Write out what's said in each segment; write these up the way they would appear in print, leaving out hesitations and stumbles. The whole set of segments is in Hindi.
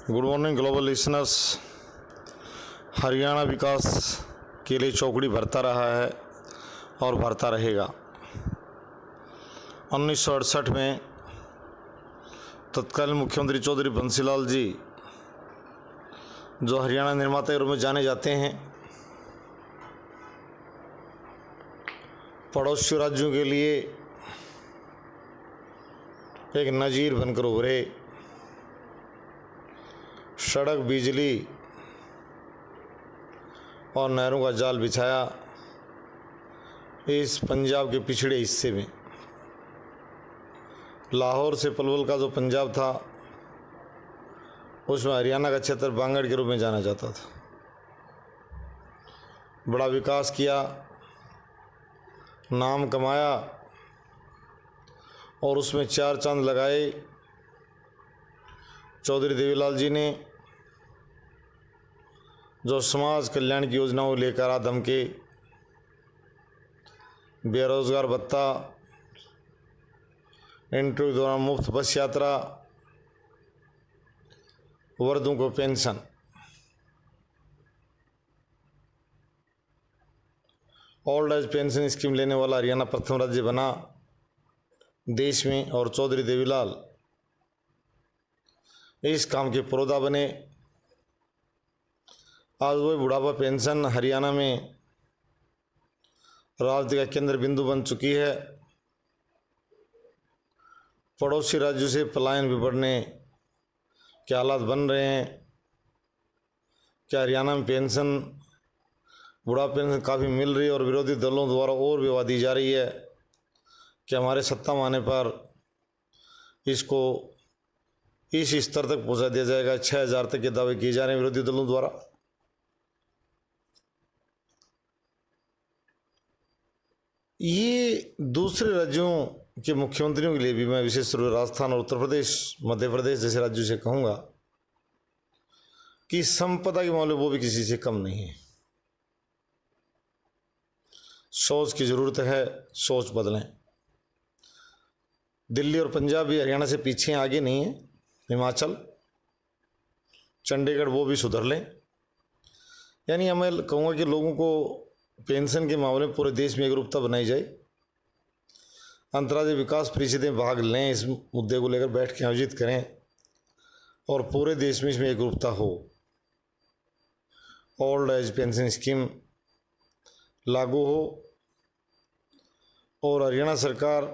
Good morning global listeners. Haryana विकास के लिए चौकड़ी भरता रहा है और भरता रहेगा। 1968 में तत्कालीन मुख्यमंत्री चौधरी बंसीलाल जी, जो हरियाणा निर्माता के रूप में जाने जाते हैं, पड़ोसी राज्यों के लिए एक नज़ीर बनकर उभरे। सड़क, बिजली और नहरों का जाल बिछाया इस पंजाब के पिछड़े हिस्से में। लाहौर से पलवल का जो पंजाब था, उसमें हरियाणा का क्षेत्र बांगड़ के रूप में जाना जाता था। बड़ा विकास किया, नाम कमाया और उसमें चार चांद लगाए चौधरी देवीलाल जी ने, जो समाज कल्याण की योजनाओं लेकर आदम के बेरोजगार भत्ता, इंटरव्यू के दौरान मुफ्त बस यात्रा, वृद्धों को pension, old age pension scheme लेने वाला हरियाणा प्रथम राज्य बना देश में। और चौधरी देवीलाल इस काम के पुरोधा बने। आज वही बुढ़ापा पेंशन हरियाणा में राजनीति का केंद्र बिंदु बन चुकी है। पड़ोसी राज्यों से पलायन भी बढ़ने के हालात बन रहे हैं। क्या हरियाणा में पेंशन, बुढ़ापा पेंशन काफ़ी मिल रही है और विरोधी दलों द्वारा और विवाह दी जा रही है कि हमारे सत्ता में आने पर इसको इस स्तर तक पहुंचा दिया जाएगा। 6000 तक के दावे किए जा रहे हैं विरोधी दलों द्वारा। ये दूसरे राज्यों के मुख्यमंत्रियों के लिए भी मैं विशेष रूप से राजस्थान और उत्तर प्रदेश, मध्य प्रदेश जैसे राज्यों से कहूँगा कि संपदा के मामले वो भी किसी से कम नहीं है। सोच की ज़रूरत है, सोच बदलें। दिल्ली और पंजाब भी हरियाणा से पीछे, आगे नहीं है। हिमाचल, चंडीगढ़, वो भी सुधर लें। यानी मैं कहूँगा कि लोगों को पेंशन के मामले में पूरे देश में एकरूपता बनाई जाए। अंतर्राज्यीय विकास परिषदें भाग लें, इस मुद्दे को लेकर बैठ के आयोजित करें और पूरे देश में इसमें एकरूपता हो। ओल्ड एज पेंशन स्कीम लागू हो और हरियाणा सरकार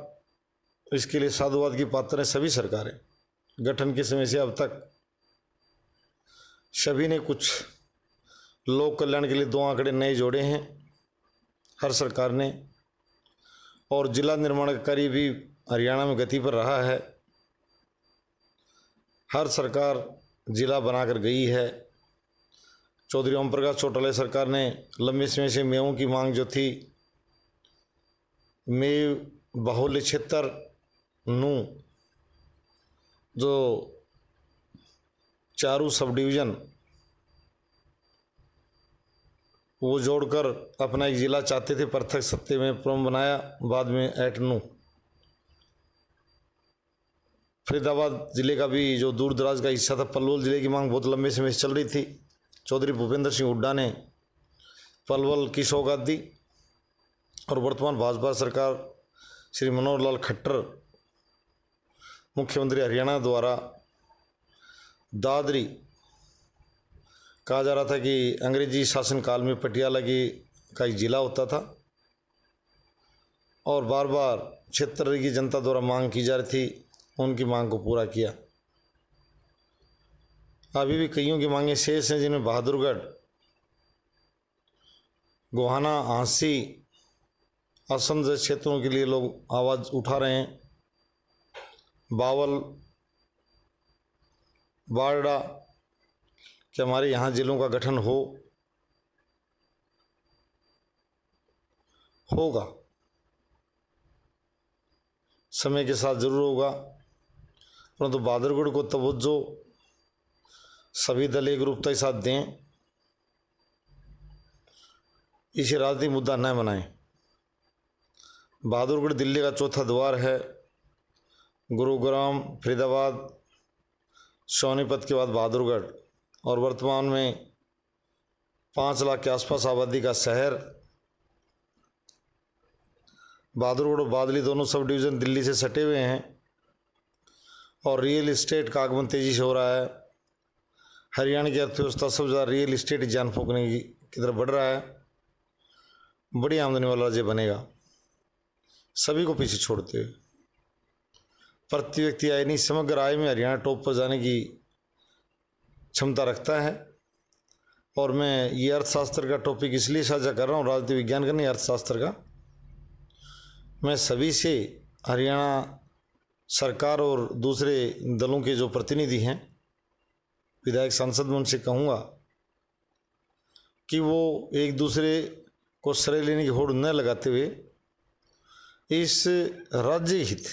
इसके लिए साधुवाद की पात्र है। सभी सरकारें गठन के समय से अब तक सभी ने कुछ लोक कल्याण के लिए 2 आंकड़े नए जोड़े हैं, हर सरकार ने। और जिला निर्माण का कार्य भी हरियाणा में गति पर रहा है। हर सरकार जिला बनाकर गई है। चौधरी ओम प्रकाश चौटाला सरकार ने लंबे समय से मेवों की मांग जो थी, मेव बाहुल्य क्षेत्र नू, जो चारू सब डिवीज़न वो जोड़कर अपना एक जिला चाहते थे, पृथक सत्ते में प्रमुख बनाया, बाद में एट नू। फरीदाबाद जिले का भी जो दूर दराज का हिस्सा था, पलवल जिले की मांग बहुत लंबे समय से चल रही थी। चौधरी भूपेंद्र सिंह हुड्डा ने पलवल की सौगात दी और वर्तमान भाजपा सरकार श्री मनोहर लाल खट्टर मुख्यमंत्री हरियाणा द्वारा दादरी, कहा जा रहा था कि अंग्रेजी शासनकाल में पटियाला का एक जिला होता था और बार बार क्षेत्र की जनता द्वारा मांग की जा रही थी, उनकी मांग को पूरा किया। अभी भी कईयों की मांगें शेष हैं, जिनमें बहादुरगढ़, गोहाना, हांसी, असम जैसे क्षेत्रों के लिए लोग आवाज़ उठा रहे हैं। बावल, बारडा, कि हमारे यहाँ जिलों का गठन होगा, समय के साथ ज़रूर होगा, परंतु बहादुरगढ़ को तवज्जो सभी दल एकरूपता के साथ दें, इसे राजनीतिक मुद्दा न बनाएं। बहादुरगढ़ दिल्ली का चौथा द्वार है। गुरुग्राम, फरीदाबाद, सोनीपत के बाद बहादुरगढ़ और वर्तमान में 5 लाख के आसपास आबादी का शहर। बहादुरगढ़ और बादली दोनों सब डिवीज़न दिल्ली से सटे हुए हैं और रियल इस्टेट का आगमन तेज़ी से हो रहा है। हरियाणा की अर्थव्यवस्था सबसे ज़्यादा रियल इस्टेट जान फूंकने की तरफ बढ़ रहा है। बड़ी आमदनी वाला राज्य बनेगा, सभी को पीछे छोड़ते हुए। प्रति व्यक्ति आय नहीं, समग्र आय में हरियाणा टॉप पर जाने की क्षमता रखता है। और मैं ये अर्थशास्त्र का टॉपिक इसलिए साझा कर रहा हूँ, राजनीति विज्ञान का नहीं, अर्थशास्त्र का। मैं सभी से, हरियाणा सरकार और दूसरे दलों के जो प्रतिनिधि हैं, विधायक सांसद, में उनसे कहूँगा कि वो एक दूसरे को श्रेय लेने की होड़ न लगाते हुए इस राज्य हित,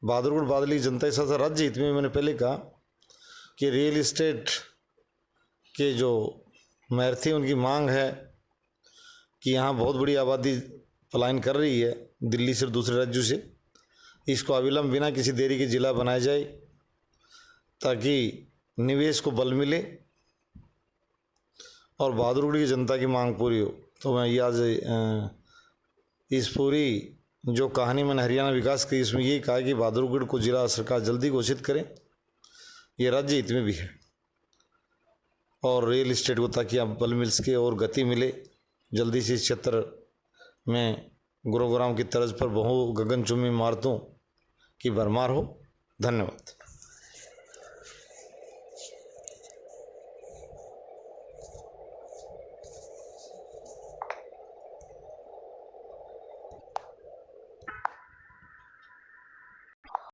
बहादुरगढ़ बादली जनता के साथ राज्य हित में, मैंने पहले कहा कि रियल इस्टेट के जो मेयर थे उनकी मांग है कि यहाँ बहुत बड़ी आबादी पलायन कर रही है दिल्ली से और दूसरे राज्यों से, इसको अविलंब बिना किसी देरी के जिला बनाया जाए ताकि निवेश को बल मिले और बहादुरगढ़ की जनता की मांग पूरी हो। तो मैं ये आज इस पूरी जो कहानी मैंने हरियाणा विकास की, इसमें यही कहा कि बहादुरगढ़ को जिला सरकार जल्दी घोषित करें, ये राज्य हित में भी है, और रियल इस्टेट को ताकि आप बल मिल सके और गति मिले जल्दी से। इस क्षेत्र में गुरुग्राम की तर्ज पर बहु गगनचुम्बी इमारतों की भरमार हो। धन्यवाद।